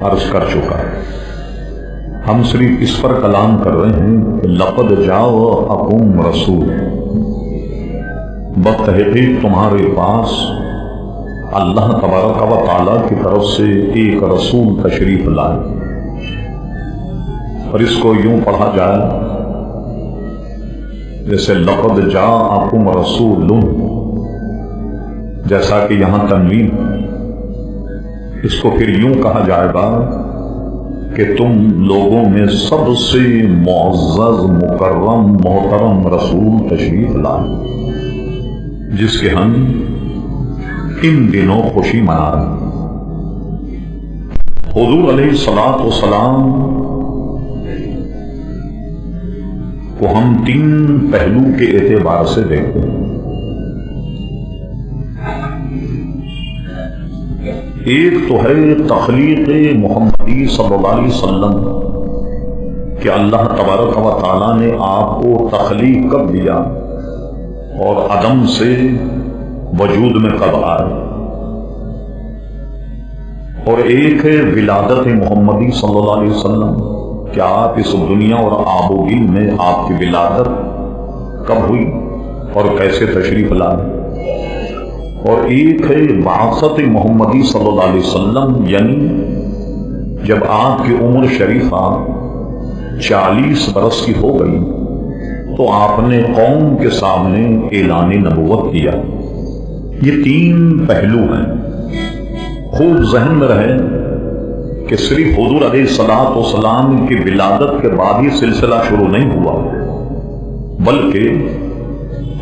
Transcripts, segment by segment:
عرض کر چکا ہے۔ ہم صرف اس پر کلام کر رہے ہیں کہ لقد جاءکم رسول، بتحقیق تمہارے پاس اللہ تبارک و تعالیٰ کی طرف سے ایک رسول تشریف لائے۔ اور اس کو یوں پڑھا جائے جیسے لقد جاءکم رسول، جیسا کہ یہاں تنوین، اس کو پھر یوں کہا جائے گا کہ تم لوگوں میں سب سے معزز مکرم محترم رسول تشریف لائے، جس کے ہم ان دنوں خوشی منا رہے ہیں۔ حضور علیہ الصلوۃ والسلام کو ہم تین پہلو کے اعتبار سے دیکھتے ہیں۔ ایک تو ہے تخلیق محمدی صلی اللہ علیہ وسلم کہ اللہ تبارک و تعالیٰ نے آپ کو تخلیق کب دیا اور عدم سے وجود میں کب آئے، اور ایک ہے ولادت محمدی صلی اللہ علیہ وسلم کہ آپ اس دنیا اور آب و گل میں آپ کی ولادت کب ہوئی اور کیسے تشریف لائے، اور ایک ہے بعثت محمدی صلی اللہ علیہ وسلم، یعنی جب آپ کی عمر شریفہ 40 برس کی ہو گئی تو آپ نے قوم کے سامنے اعلان نبوت کیا۔ یہ تین پہلو ہیں۔ خوب ذہن میں رہے کہ صرف حضور علیہ الصلوۃ والسلام کی ولادت کے بعد ہی سلسلہ شروع نہیں ہوا، بلکہ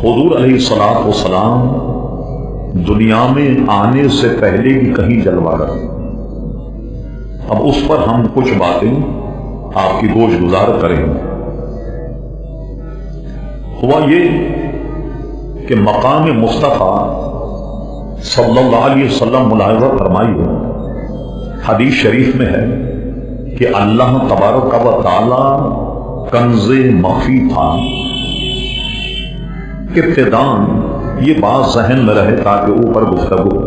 حضور علیہ الصلوۃ والسلام دنیا میں آنے سے پہلے بھی کہیں جلوہ رہے۔ اب اس پر ہم کچھ باتیں آپ کی گوش گزار کریں۔ ہوا یہ کہ مقام مصطفیٰ صلی اللہ علیہ وسلم ملاحظہ فرمائیے، حدیث شریف میں ہے کہ اللہ تبارک و تعالی کنز مخفی تھا۔ ابتداءً یہ بات ذہن میں رہے تاکہ اوپر گفتگو،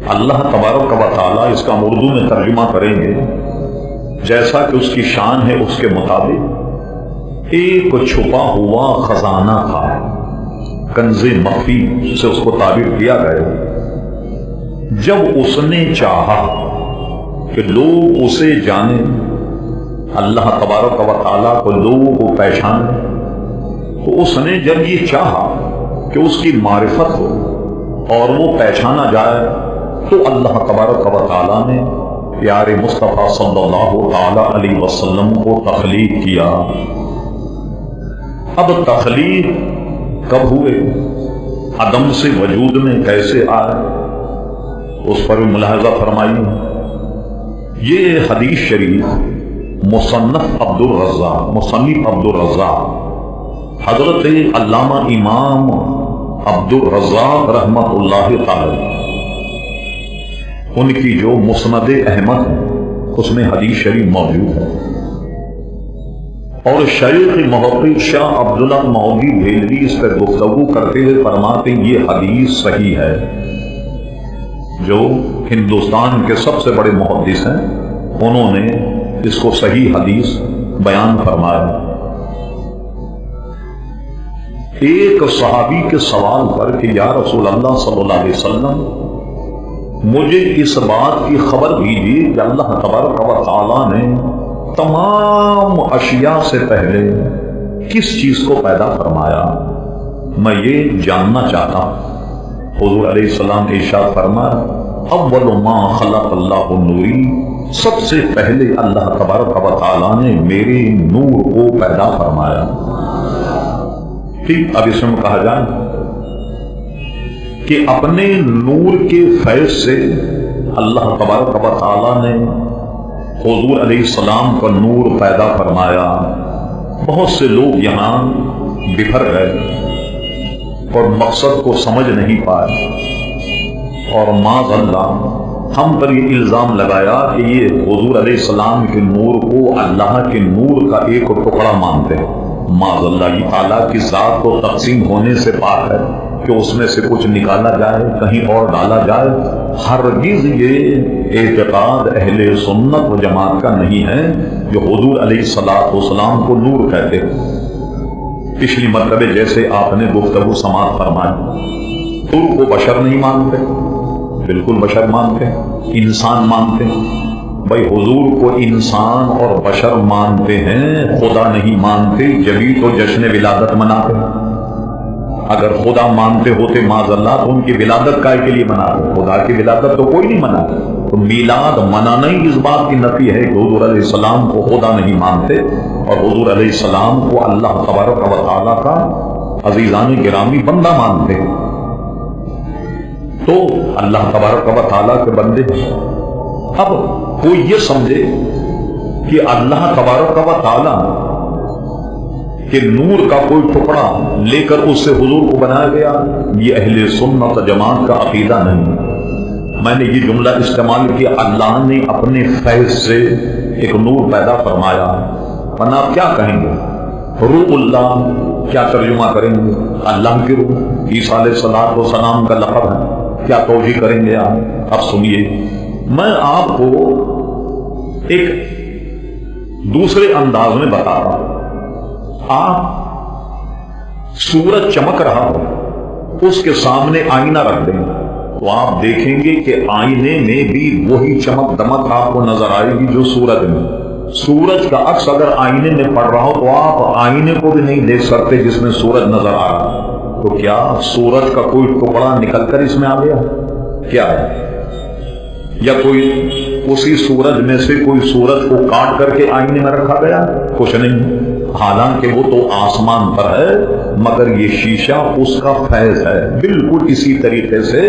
اللہ تبارک و تعالی اس کا ہم اردو میں ترجمہ کریں گے جیسا کہ اس کی شان ہے، اس کے مطابق ایک چھپا ہوا خزانہ تھا، کنز مخفی سے اس کو تعبیر کیا گیا۔ جب اس نے چاہا کہ لوگ اسے جانیں، اللہ تبارک و تعالیٰ کو لوگوں کو پہچانے، تو اس نے جب یہ چاہا کہ اس کی معرفت ہو اور وہ پہچانا جائے، تو اللہ تبارک و تعالیٰ نے پیارے مصطفیٰ صلی اللہ تعالی علیہ وسلم کو تخلیق کیا۔ اب تخلیق کب ہوئے، عدم سے وجود میں کیسے آئے، اس پر ملاحظہ فرمائیے۔ یہ حدیث شریف مصنف عبد الرزاق حضرت علامہ امام عبد الرزاق رحمۃ اللہ تعالی ان کی جو مسند احمد ہے اس میں حدیث شریف موجود ہے، اور شیخ محقق شاہ عبداللہ مودودی بھیلوی اس پر گفتگو کرتے ہوئے فرماتے ہیں یہ حدیث صحیح ہے۔ جو ہندوستان کے سب سے بڑے محدث ہیں انہوں نے اس کو صحیح حدیث بیان فرمایا۔ ایک صحابی کے سوال پر کہ یا رسول اللہ صلی اللہ علیہ وسلم مجھے اس بات کی خبر دیجیے کہ اللہ تبارک و تعالیٰ نے تمام اشیاء سے پہلے کس چیز کو پیدا فرمایا، میں یہ جاننا چاہتا ہوں۔ حضور علیہ السلام نے ارشاد فرمایا اول ما خلق اللہ نوری، سب سے پہلے اللہ تبارک و تعالیٰ نے میرے نور کو پیدا فرمایا۔ ٹھیک، اب اس میں کہا جائے کہ اپنے نور کے فیض سے اللہ تبارک و تعالیٰ نے حضور علیہ السلام کا نور پیدا فرمایا۔ بہت سے لوگ یہاں بکھر گئے اور مقصد کو سمجھ نہیں پائے، اور معاذ اللہ ہم پر یہ الزام لگایا کہ یہ حضور علیہ السلام کے نور کو اللہ کے نور کا ایک ٹکڑا مانتے ہیں۔ معاذ اللہ، یہ تعالیٰ کی ذات کو تقسیم ہونے سے پاک ہے، کہ اس میں سے کچھ نکالا جائے کہیں اور ڈالا جائے، ہرگز یہ اعتقاد اہل سنت و جماعت کا نہیں ہے جو حضور علیہ الصلوۃ والسلام کو نور کہتے ہیں۔ پچھلی مرتبہ جیسے آپ نے گفتگو سماعت فرمائی، نور کو بشر نہیں مانتے، بالکل بشر مانتے ہیں، انسان مانتے ہیں۔ بھائی حضور کو انسان اور بشر مانتے ہیں، خدا نہیں مانتے، جبھی تو جشن ولادت مناتے ہیں۔ اگر خدا مانتے ہوتے معاذ اللہ تو ان کی ولادت کائے کے لیے مناتے؟ خدا کی ولادت تو کوئی نہیں مناتا۔ تو میلاد منانا ہی اس بات کی نفی ہے کہ حضور علیہ السلام کو خدا نہیں مانتے اور حضور علیہ السلام کو اللہ تبارک و تعالیٰ کا عزیزان گرامی بندہ مانتے ہیں۔ تو اللہ تبارک و تعالیٰ کے بندے ہیں۔ اب کوئی یہ سمجھے کہ اللہ تبارک و تعالیٰ کہ نور کا کوئی ٹکڑا لے کر اس سے حضور کو بنایا گیا، یہ اہل سنت جماعت کا عقیدہ نہیں۔ میں نے یہ جملہ استعمال کیا، اللہ نے اپنے فیض سے ایک نور پیدا فرمایا، ورنہ آپ کیا کہیں گے؟ روح اللہ کیا ترجمہ کریں گے؟ اللہ کی روح، عیسیٰ علیہ الصلوۃ والسلام کا لقب ہے، کیا توجیہ کریں گے آپ؟ اب سنیے، میں آپ کو ایک دوسرے انداز میں بتا رہا ہوں۔ آپ سورج چمک رہا ہو، اس کے سامنے آئینہ رکھ دیں تو آپ دیکھیں گے کہ آئینے میں بھی وہی چمک دمک آپ کو نظر آئے گی جو سورج میں۔ سورج کا عکس اگر آئینے میں پڑ رہا ہو تو آپ آئینے کو بھی نہیں دیکھ سکتے جس میں سورج نظر آ رہا، تو کیا سورج کا کوئی ٹکڑا نکل کر اس میں آ گیا؟ کیا ہے؟ یا کوئی اسی سورج میں سے کوئی سورج کو کاٹ کر کے آئینے میں رکھا گیا؟ کچھ نہیں، حالانکہ وہ تو آسمان پر ہے مگر یہ شیشہ اس کا فیض ہے۔ بالکل اسی طریقے سے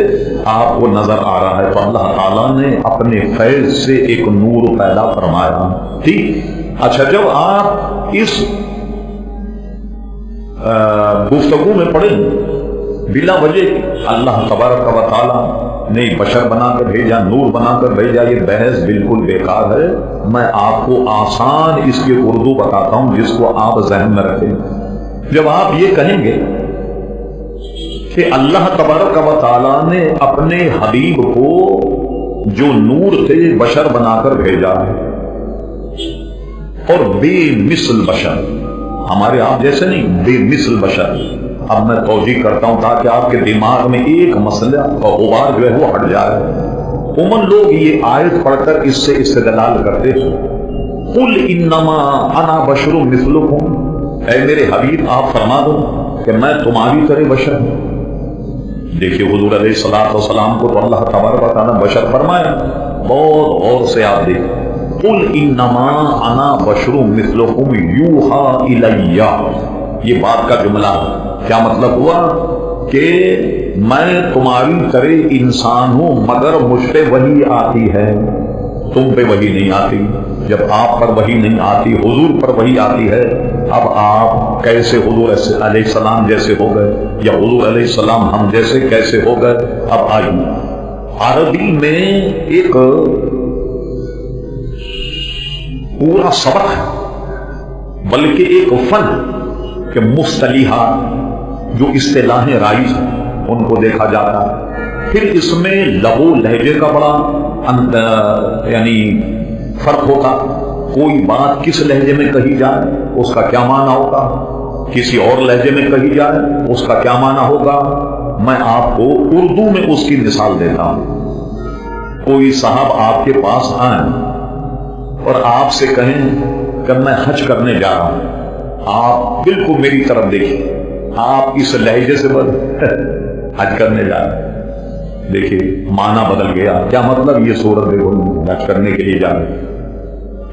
آپ کو نظر آ رہا ہے۔ تو اللہ تعالیٰ نے اپنے فیض سے ایک نور پیدا فرمایا، ٹھیک؟ اچھا، جب آپ اس گفتگو میں پڑھیں بلا وجہ اللہ تبارک و تعالیٰ نے بشر بنا کر بھیجا، نور بنا کر بھیجا، یہ بحث بالکل بیکار ہے۔ میں آپ کو آسان اس کی اردو بتاتا ہوں جس کو آپ ذہن میں رکھیں۔ جب آپ یہ کہیں گے کہ اللہ تبارک و تعالیٰ نے اپنے حبیب کو جو نور سے بشر بنا کر بھیجا اور بے مثل بشر، ہمارے آپ جیسے نہیں، بے مثل بشر۔ اب میں توجیہ کرتا ہوں تاکہ آپ کے دماغ میں ایک مسئلہ اور غبار جو ہے وہ ہٹ جائے۔ عموماً لوگ یہ آیت پڑھ کر اس سے استدلال کرتے ہیں، قل انما انا بشر مثلکم، اے میرے حبیب آپ فرما دو کہ میں تمہاری طرح بشر ہوں۔ دیکھیے حضور علیہ الصلوۃ والسلام کو تو اللہ تبارک و تعالیٰ بشر فرمایا، بہت غور سے آپ دیکھیں، قل انما انا بشر مثلکم یوحی الی، یہ بات کا جملہ کیا مطلب ہوا کہ میں تمہاری طرح انسان ہوں مگر مجھ پہ وحی آتی ہے، تم پہ وحی نہیں آتی۔ جب آپ پر وحی نہیں آتی، حضور پر وحی آتی ہے، اب آپ کیسے حضور علیہ السلام جیسے ہو گئے، یا حضور علیہ السلام ہم جیسے کیسے ہو گئے؟ اب آئیے، عربی میں ایک پورا سبق ہے، بلکہ ایک فن کہ مصطلحات جو اصطلاحیں رائج ہیں ان کو دیکھا جاتا ہے۔ پھر اس میں لغو لہجے کا بڑا یعنی فرق ہوتا، کوئی بات کس لہجے میں کہی جائے اس کا کیا معنی ہوگا، کسی اور لہجے میں کہی جائے اس کا کیا معنی ہوگا۔ میں آپ کو اردو میں اس کی مثال دیتا ہوں۔ کوئی صاحب آپ کے پاس آئیں اور آپ سے کہیں کہ میں حج کرنے جا رہا ہوں، آپ بالکل میری طرف دیکھیں، آپ اس لہجے سے حج کرنے جا رہے ہیں، دیکھیے معنی بدل گیا۔ کیا مطلب؟ یہ صورت دیکھو، حج کرنے کے لیے جا رہے ہیں،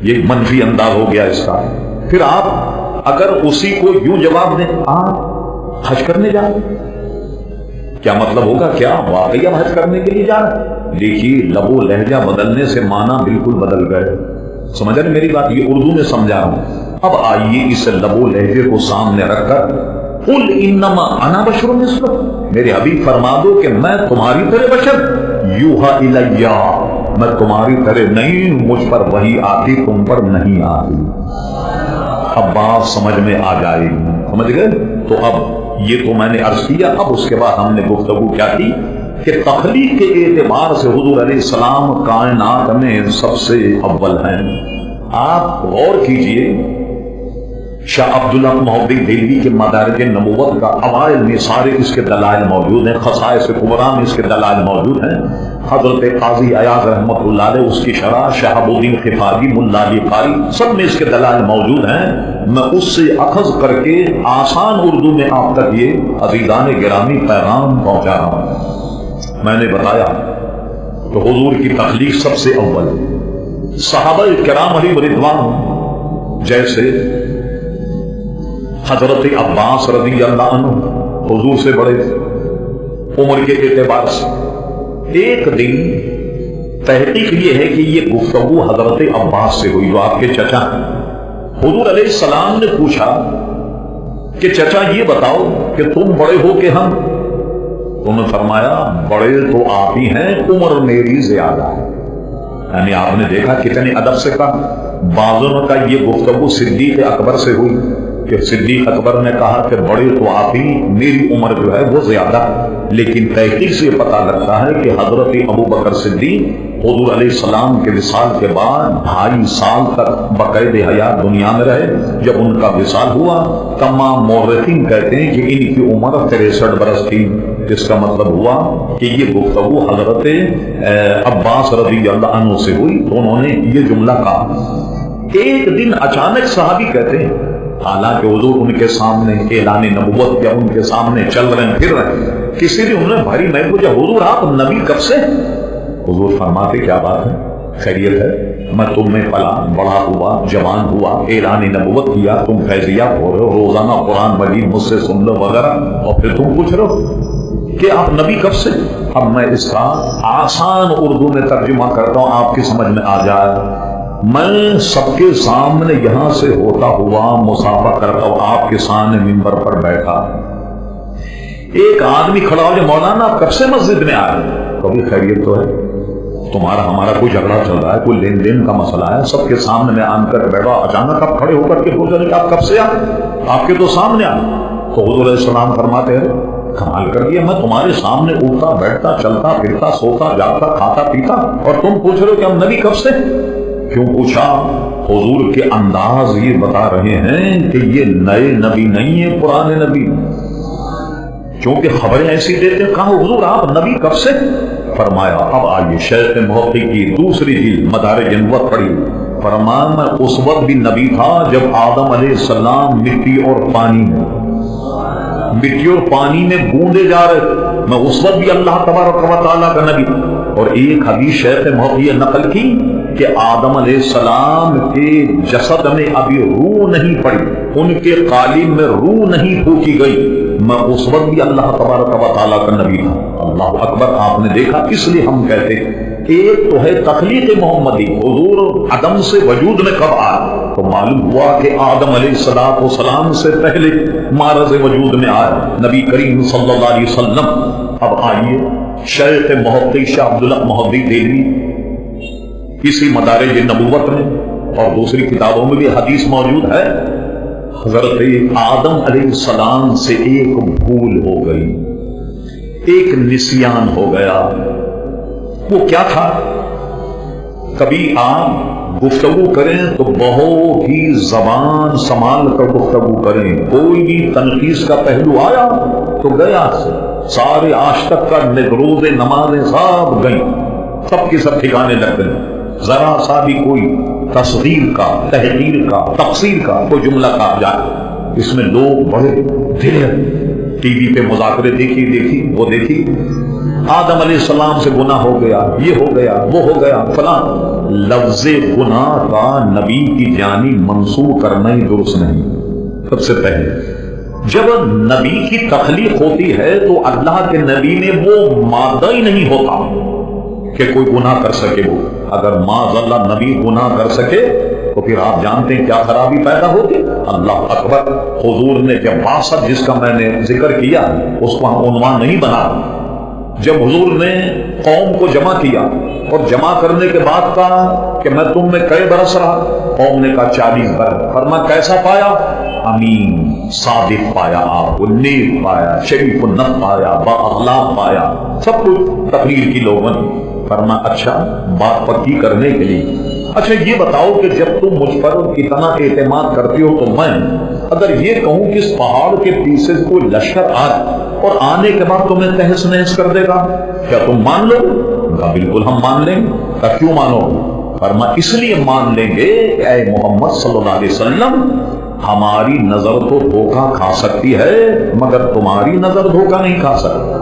یہ منفی انداز ہو گیا اس کا۔ پھر آپ اگر اسی کو یوں جواب دیں، آپ حج کرنے جا رہے ہیں، کیا مطلب ہوگا؟ کیا واقعی ہم حج کرنے کے لیے جا رہے ہیں؟ دیکھیے لب و لہجہ بدلنے سے معنی بالکل بدل گئے۔ سمجھ رہے میری بات؟ یہ اردو میں سمجھا رہا ہوں۔ اب آئیے اس لب و لہجے کو سامنے رکھ کر قل انما انا بشر مثلکم، میرے حبیب فرما دو کہ میں تمہاری طرح بشر، یوحی الی، میں تمہاری طرح نہیں، مجھ پر وحی آتی تم پر نہیں آتی۔ اب بات سمجھ میں آ جائے گی، سمجھ گئے؟ تو اب یہ تو میں نے عرض کیا. اب اس کے بعد ہم نے گفتگو کیا کی کہ تخلیق کے اعتبار سے حضور علیہ السلام کائنات میں سب سے اول ہیں. آپ غور کیجئے، شاہ عبداللہ محدث دہلوی کے مدارج نبوت کا اوائل میں سارے اس کے دلائل موجود ہیں، خصائص کبریٰ میں اس کے دلائل موجود ہیں. حضرت قاضی ایاز رحمۃ اللہ علیہ اس کی شرح، شہاب الدین خفاجی، ملا علی قاری، سب میں اس کے دلائل موجود ہیں. میں اس سے اخذ کر کے آسان اردو میں آپ تک یہ عزیزان گرامی پیغام پہنچا رہا ہوں. میں نے بتایا کہ حضور کی تخلیق سب سے اول صحابہ کرام علیہ رضوان جیسے حضرت عباس رضی اللہ عنہ حضور سے بڑے عمر کے اعتبار سے. ایک دن تحقیق یہ ہے کہ یہ گفتگو حضرت عباس سے ہوئی جو آپ کے چچا ہیں. حضور علیہ السلام نے پوچھا کہ چچا یہ بتاؤ کہ تم بڑے ہو کہ ہم؟ انہوں نے فرمایا بڑے تو آپ ہی ہیں، عمر میری زیادہ ہے. یعنی آپ نے دیکھا کتنے ادب سے کہا. بعضوں کا یہ گفتگو صدیق اکبر سے ہوئی کہ صدیق اکبر نے کہا کہ بڑے تو آپ ہی، میری عمر جو ہے وہ زیادہ. لیکن تحقیق سے پتہ لگتا ہے کہ حضرت ابو بکر صدیق حضور علیہ السلام کے وصال کے بعد 2.5 سال تک بقید حیات دنیا میں رہے. جب ان کا وصال ہوا تمام مورخین کہتے ہیں کہ ان کی عمر 63 برس تھی. جس کا مطلب ہوا کہ یہ گفتگو حضرت عباس رضی اللہ عنہ سے ہوئی تو انہوں نے یہ جملہ کہا. ایک دن اچانک صحابی کہتے ہیں، حالانکہ حضور ان کے سامنے اعلان نبوت کیا، ان کے سامنے چل رہے ہیں پھر رہے ہیں، کسی نے انہیں بھاری میں پوچھا حضور آپ نبی کب سے؟ حضور فرماتے کیا بات ہے، خیریت ہے؟ میں تم میں پلا بڑا ہوا، جوان ہوا، اعلان نبوت کیا، تم فیضیات ہو رہے ہو، روزانہ قرآن مجید مجھ سے سن لو وغیرہ، اور پھر تم پوچھ رہے ہو کہ آپ نبی کب سے؟ اب میں اس کا آسان اردو میں ترجمہ کرتا ہوں آپ کی سمجھ میں آ جائے. میں سب کے سامنے یہاں سے ہوتا ہوا مسافہ کرتا ہوں، آپ کے سامنے منبر پر بیٹھا، ایک آدمی کھڑا ہو جو مولانا آپ کب سے مسجد میں آئے؟ کبھی خیریت تو ہے، تمہارا ہمارا کوئی جھگڑا چل رہا ہے، کوئی لین دین کا مسئلہ ہے، سب کے سامنے میں آن کر بیٹھا. اچانک آپ کھڑے ہو کر کے پوچھ رہے کہ آپ کب سے آئے؟ آپ کے تو سامنے آئے. تو حضور علیہ السلام فرماتے ہیں کمال کر دیا، میں تمہارے سامنے اٹھتا بیٹھتا چلتا پھرتا سوتا جاگتا کھاتا پیتا اور تم پوچھ رہے ہو کہ ہم نبی کب سے؟ کیوں پوچھا؟ حضور کے انداز یہ بتا رہے ہیں کہ یہ نئے نبی نہیں ہے، پرانے نبی. کیونکہ خبریں ایسی دیتے ہیں. کہا حضور آپ نبی کب سے؟ فرمایا اب آئیے شیخ محقق کی دوسری جلد مدارج نبوت پڑھی. فرمایا میں اس وقت بھی نبی تھا جب آدم علیہ السلام مٹی اور پانی میں بوندے جا رہے تھے، میں اس وقت بھی اللہ تبارک و تعالیٰ کا نبی. اور ایک حدیث شیخ محقق نقل کی کہ آدم علیہ السلام کے جسد میں ابھی روح نہیں پڑی، ان کے قالب میں روح نہیں پھونکی گئی، میں اس وقت بھی اللہ تبارک و تعالیٰ کا نبی تھا. اللہ اکبر. آپ نے دیکھا، اس لیے ہم کہتے ایک تو ہے تخلیق محمدی، حضور عدم سے وجود میں کب آئے، تو معلوم ہوا کہ آدم علیہ السلام سے پہلے معرض وجود میں آئے نبی کریم صلی اللہ علیہ وسلم. اب آئیے شیخ محقق شاہ عبداللہ محدث دہلوی اسی مدارج نبوت میں اور دوسری کتابوں میں بھی حدیث موجود ہے، حضرت آدم علیہ السلام سے ایک بھول ہو گئی، ایک نسیان ہو گیا. وہ کیا تھا؟ کبھی آپ گفتگو کریں تو بہت ہی زبان سنبھال کر گفتگو کریں. کوئی بھی تنقید کا پہلو آیا تو گیا، سارے آج تک کا روزے نمازیں سب گئیں، سب کی سب ٹھکانے لگ گئے. ذرا سا بھی کوئی تصغیر کا، تحقیر کا، تقصیر کا کوئی جملہ کہا جائے، اس میں لوگ بڑے دیر ٹی وی پہ مذاکرے دیکھی وہ دیکھی، آدم علیہ السلام سے گناہ ہو گیا، یہ ہو گیا، وہ ہو گیا فلاں. لفظ گناہ کا نبی کی جانب منسوب کرنا ہی درست نہیں. سب سے پہلے جب نبی کی تخلیق ہوتی ہے تو اللہ کے نبی میں وہ مادہ ہی نہیں ہوتا کہ کوئی گناہ کر سکے. وہ اگر معاذ اللہ نبی گناہ کر سکے تو پھر آپ جانتے ہیں کیا خرابی پیدا ہوتی. اللہ اکبر. حضور نے جب 62 جس کا میں نے ذکر کیا اس کو ہم عنوان نہیں بنا، جب حضور نے قوم کو جمع کیا اور جمع کرنے کے بعد کہا کہ میں تم میں کئے برس رہا؟ قوم نے کہا 40 برس۔ فرمایا کیسا پایا؟ امین صادق پایا، آپ کو نیک پایا، شریف النفس پایا، با اخلاق پایا، سب کچھ تقریر کی لوگوں نے۔ فرمایا اچھا بات پکی کرنے کے لیے اچھا یہ بتاؤ کہ جب تم مجھ پر اتنا اعتماد کرتے ہو تو میں اگر یہ کہوں کہ اس پہاڑ کے پیچھے سے کوئی لشکر آئے اور آنے کے بعد تمہیں تہس نہس کر دے گا، کیا تم مان لو؟ کہا بالکل ہم مان لیں گے۔ کہا کیوں مانو؟ فرمایا اس لیے مان لیں گے کہ اے محمد صلی اللہ علیہ وسلم ہماری نظر تو دھوکہ کھا سکتی ہے مگر تمہاری نظر دھوکہ نہیں کھا سکتی۔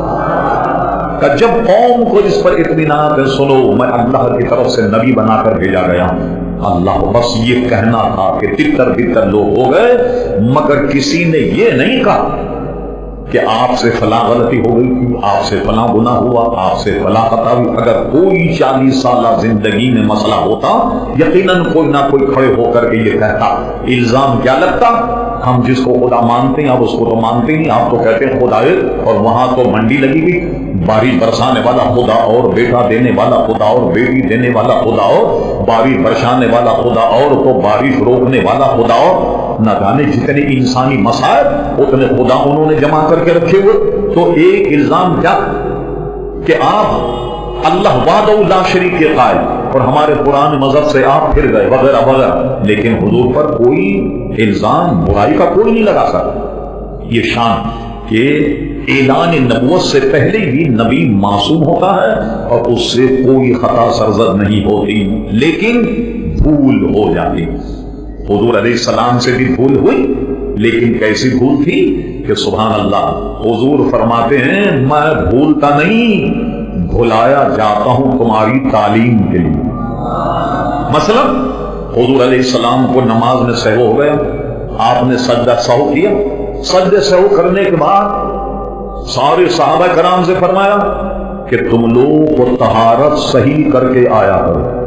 کہ جب قوم کو اس پر اطمینان ہے، سنو میں اللہ کی طرف سے نبی بنا کر بھیجا گیا ہوں، اللہ بس یہ کہنا تھا کہ تتر بتر لوگ ہو گئے مگر کسی نے یہ نہیں کہا کہ آپ سے فلاں غلطی ہو گئی تھی، آپ سے فلاں گناہ ہوا، آپ سے فلاں خطا ہوئی۔ اگر کوئی 40 سالہ زندگی میں مسئلہ ہوتا یقیناً کوئی نہ کوئی کھڑے ہو کر کے یہ کہتا۔ الزام کیا لگتا؟ ہم جس کو خدا مانتے ہیں آپ اس کو تو مانتے نہیں، آپ تو کہتے ہیں خدا ہے، اور وہاں تو منڈی لگی گئی، بارش برسانے والا خدا اور بیٹا دینے والا خدا اور بیٹی دینے والا خدا اور بارش برسانے والا خدا اور تو بارش روکنے والا خدا اور نہ جانے جتنے انسانی مسائل اتنے خدا انہوں نے جمع کر کے رکھے ہوئے۔ تو ایک الزام کیا کہ آپ اللہ وحدہ لا شریک کے قائل اور ہمارے پرانے مذہب سے آپ پھر گئے وغیرہ وغیرہ، لیکن حضور پر کوئی الزام برائی کا کوئی نہیں لگا سکتا۔ یہ شان کہ اعلان نبوت سے پہلے بھی نبی معصوم ہوتا ہے اور اس سے کوئی خطا سرزد نہیں ہوتی، لیکن بھول ہو جاتی۔ حضور علیہ السلام سے بھی بھول ہوئی، لیکن کیسی بھول تھی کہ سبحان اللہ حضور فرماتے ہیں میں بھولتا نہیں، بھلایا جاتا ہوں تمہاری تعلیم کے لیے۔ مثلا حضور علیہ السلام کو نماز میں سہو ہو گیا، آپ نے سجدہ سہو کیا، سجدہ سہو کرنے کے بعد سارے صحابہ کرام سے فرمایا کہ تم لوگ کو طہارت صحیح کر کے آیا کرو۔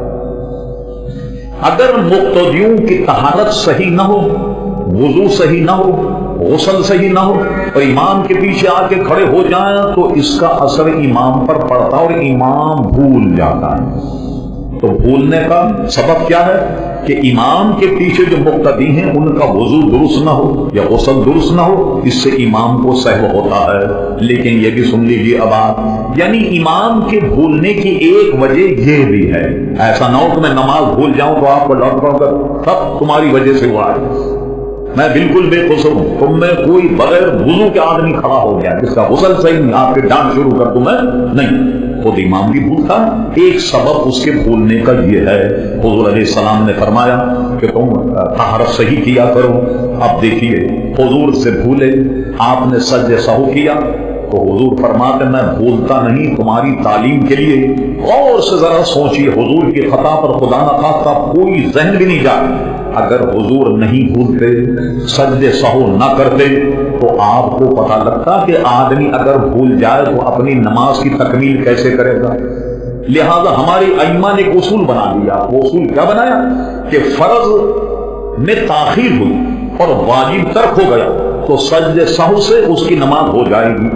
اگر مقتدیوں کی طہارت صحیح نہ ہو، وضو صحیح نہ ہو، غسل صحیح نہ ہو اور امام کے پیچھے آ کے کھڑے ہو جائیں تو اس کا اثر امام پر پڑتا اور امام بھول جاتا ہے۔ تو بھولنے کا سبب کیا ہے کہ امام کے پیچھے جو مقتدی ہیں ان کا وضو درست نہ ہو یا غسل درست نہ ہو، اس سے امام کو سہو ہوتا ہے۔ لیکن یہ بھی سن لیجیے اب آپ، یعنی امام کے بھولنے کی ایک وجہ یہ بھی ہے، ایسا نہ ہو کہ میں نماز بھول جاؤں تو آپ کو لوٹ پڑ کر سب تمہاری وجہ سے ہوا ہے، میں بالکل بے قصور ہوں، تم میں کوئی بغیر وضو کے آدمی کھڑا ہو گیا جس کا غسل صحیح نہیں، آپ کے ڈانٹ شروع کر دوں میں نہیں، خود امام بھی بھولتا ہے۔ ایک سبب اس کے بھولنے کا یہ ہے، حضور علیہ السلام نے فرمایا کہ تم طہارت صحیح کیا کرو۔ اب دیکھیے حضور سے بھولے، آپ نے سجدہ سہو کیا تو حضور فرماتے میں بھولتا نہیں تمہاری تعلیم کے لیے۔ اور سے ذرا سوچیے حضور کی خطا پر خدا نہ خواستہ کوئی ذہن بھی نہیں جائے، اگر حضور نہیں بھولتے، سجدے سہو نہ کرتے تو آپ کو پتہ لگتا کہ آدمی اگر بھول جائے تو اپنی نماز کی تکمیل کیسے کرے گا۔ لہذا ہماری ائمہ نے ایک اصول بنا لیا۔ وہ اصول کیا بنایا کہ فرض میں تاخیر ہوئی اور واجب ترک ہو گیا تو سجدے سہو سے اس کی نماز ہو جائے گی،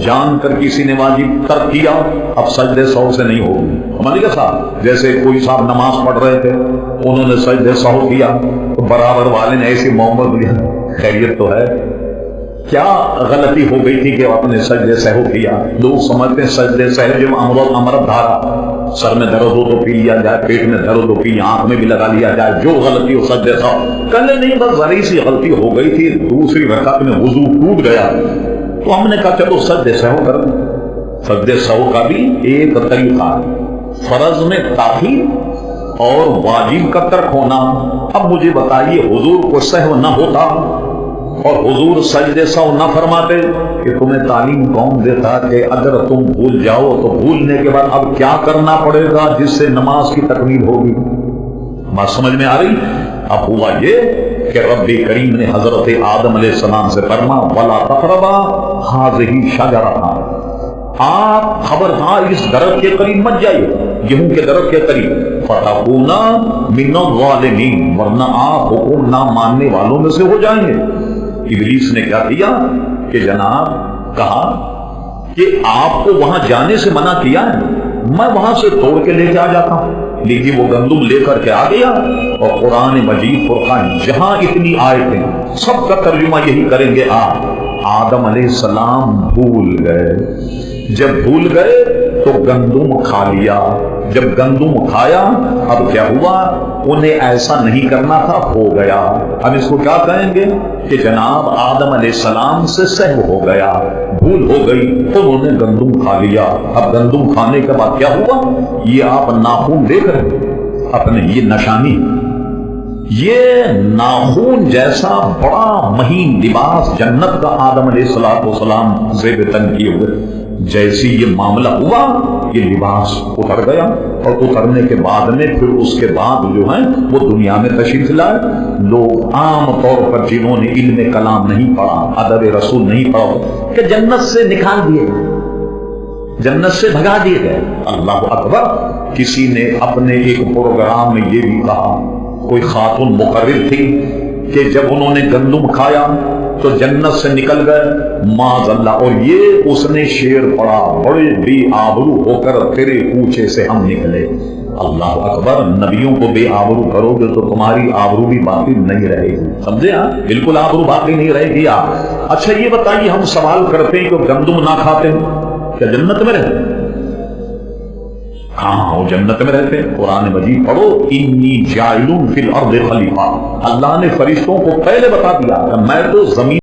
جان کر کسی نے واجب ترک کیا اب سجدے سہو سے نہیں ہوگی۔ ہمارے کیا صاحب جیسے کوئی صاحب نماز پڑھ رہے تھے، انہوں نے سجدے سہو کیا تو برابر والے نے ایسی محمد لیا خیریت تو ہے، کیا غلطی ہو گئی تھی کہ اپنے سجدے سہو کیا؟ لوگ سمجھتے ہیں سجدے سہو جو امرت دھارا، سر میں درد ہو تو پی لیا جائے، پیٹ میں درد ہو پی آنکھ میں بھی لگا لیا جائے، جو غلطی ہو سجدے سہو کل نہیں، بس ذرا سی غلطی ہو گئی تھی، دوسری رکعت میں وضو ٹوٹ گیا تو ہم نے کہا چلو سجدے سہو کر۔ سجدے سہو کا بھی ایک طریقہ ہے، فرض میں تاخیر اور واجب کا ترک ہونا۔ اب مجھے بتائیے حضور کو سہو نہ ہوتا اور حضور سجدے سہو نہ فرماتے کہ تمہیں تعلیم کون دیتا کہ اگر تم بھول جاؤ تو بھولنے کے بعد اب کیا کرنا پڑے گا جس سے نماز کی تکمیل ہوگی؟ بات سمجھ میں آ رہی؟ اب ہوا یہ کہ رب کریم نے حضرت آدم علیہ السلام سے فرما وَلَا تَقْرَبَا هَٰذِهِ شَجَرَةً، آپ خبردار اس درخت کے قریب مت جائیے، گیہوں کے درخت کے قریب، فَتَكُونَا مِنَ الظَّالِمِينَ، ورنہ آپ حکم نہ ماننے والوں میں سے ہو جائیں گے۔ ابلیس نے کیا کیا کہ جناب کہا کہ آپ کو وہاں جانے سے منع کیا ہے، میں وہاں سے توڑ کے لے کے آ جاتا ہوں۔ لیکن وہ گندم لے کر کے آ گیا، اور قرآن مجید فرقان جہاں اتنی آیتیں سب کا ترجمہ یہی کریں گے۔ آدم علیہ السلام بھول گئے، جب بھول گئے تو گندم کھا لیا، جب گندم کھایا اب کیا ہوا، انہیں ایسا نہیں کرنا تھا، ہو گیا۔ اب اس کو کیا کہیں گے کہ جناب آدم علیہ السلام سے سہو ہو گیا، بھول ہو گئی تو انہوں نے گندم کھا لیا۔ اب گندم کھانے کے بعد کیا ہوا، یہ آپ ناخن دیکھ رہے ہیں اپنے، یہ نشانی، یہ ناخون جیسا بڑا مہین لباس جنت کا آدم علیہ السلام زیب تن کیے ہوئے، جیسی یہ معاملہ ہوا یہ لباس اتر گیا، اور اترنے کے بعد میں پھر اس کے بعد جو ہے وہ دنیا میں تشریف لائے۔ لوگ عام طور پر جنہوں نے علم کلام نہیں پڑھا، ادب رسول نہیں پڑھا، کہ جنت سے نکال دیے، جنت سے بھگا دیے گئے۔ اللہ اکبر۔ کسی نے اپنے ایک پروگرام میں یہ بھی کہا، کوئی خاتون مقرر تھی کہ جب انہوں نے گندم کھایا تو جنت سے نکل گئے، معاذ اللہ، اور یہ اس نے شعر پڑھا، بڑے بے آبرو ہو کر تیرے کوچے سے ہم نکلے۔ اللہ اکبر۔ نبیوں کو بے آبرو کرو گے تو تمہاری آبرو بھی باقی نہیں رہے گی، سمجھے؟ ہاں بالکل آبرو باقی نہیں رہے گی۔ اچھا یہ بتائیے، ہم سوال کرتے ہیں کہ گندم نہ کھاتے کیا جنت میں رہتے؟ ہاں وہ جنت میں رہتے۔ قرآن مجید پڑھو، انی جاعل فی الارض خلیفہ، اللہ نے فرشتوں کو پہلے بتا دیا کہ میں تو زمین